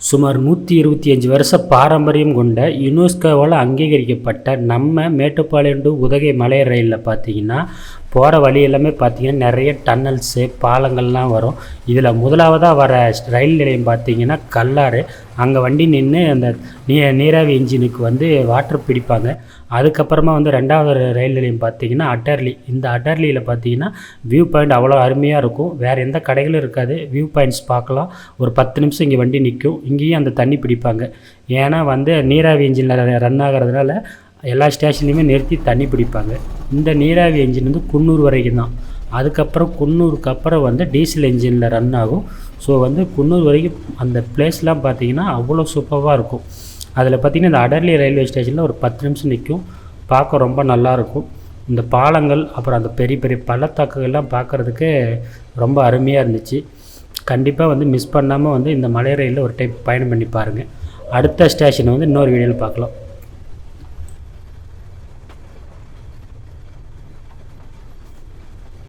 சுமார் 125 வருஷ பாரம்பரியம் கொண்ட யுனெஸ்கோவால் அங்கீகரிக்கப்பட்ட நம்ம மேட்டுப்பாளையம் டு உதகை மலை ரயிலில் பார்த்தீங்கன்னா போகிற வழி எல்லாமே பார்த்தீங்கன்னா நிறைய டன்னல்ஸு பாலங்கள்லாம் வரும். இதில் முதலாவதாக வர ரயில் நிலையம் பார்த்தீங்கன்னா கல்லாறு. அங்கே வண்டி நின்று அந்த நீராவி இன்ஜினுக்கு வந்து வாட்டர் பிடிப்பாங்க. அதுக்கப்புறமா வந்து ரெண்டாவது ரயில் நிலையம் பார்த்தீங்கன்னா அட்டர்லி. இந்த அட்டர்லியில் பார்த்தீங்கன்னா வியூ பாயிண்ட் அவ்வளோ அருமையாக இருக்கும். வேறு எந்த கடைகளும் இருக்காது. வியூ பாயிண்ட்ஸ் பார்க்கலாம். ஒரு 10 நிமிஷம் இங்கே வண்டி நிற்கும். இங்கேயும் அந்த தண்ணி பிடிப்பாங்க. ஏன்னா வந்து நீராவி இன்ஜினில் ரன் ஆகிறதுனால எல்லா ஸ்டேஷன்லையுமே நிறுத்தி தண்ணி பிடிப்பாங்க. இந்த நீராவி இன்ஜின் வந்து குன்னூர் வரைக்கும் தான். அதுக்கப்புறம் குன்னூருக்கு அப்புறம் வந்து டீசல் இன்ஜினில் ரன் ஆகும். ஸோ வந்து குன்னூர் வரைக்கும் அந்த பிளேஸ்லாம் பார்த்திங்கன்னா அவ்வளோ சூப்பராக இருக்கும். அதில் பார்த்திங்கன்னா இந்த அடர்லி ரயில்வே ஸ்டேஷனில் ஒரு 10 நிமிஷம் நிற்கும். பார்க்க ரொம்ப நல்லாயிருக்கும். இந்த பாலங்கள் அப்புறம் அந்த பெரிய பெரிய பள்ளத்தாக்குகள்லாம் பார்க்குறதுக்கு ரொம்ப அருமையாக இருந்துச்சு. கண்டிப்பாக வந்து மிஸ் பண்ணாமல் வந்து இந்த மலை ரயிலில் ஒரு டைம் பயணம் பண்ணி பாருங்கள். அடுத்த ஸ்டேஷனை வந்து இன்னொரு வீடியோவில் பார்க்கலாம்.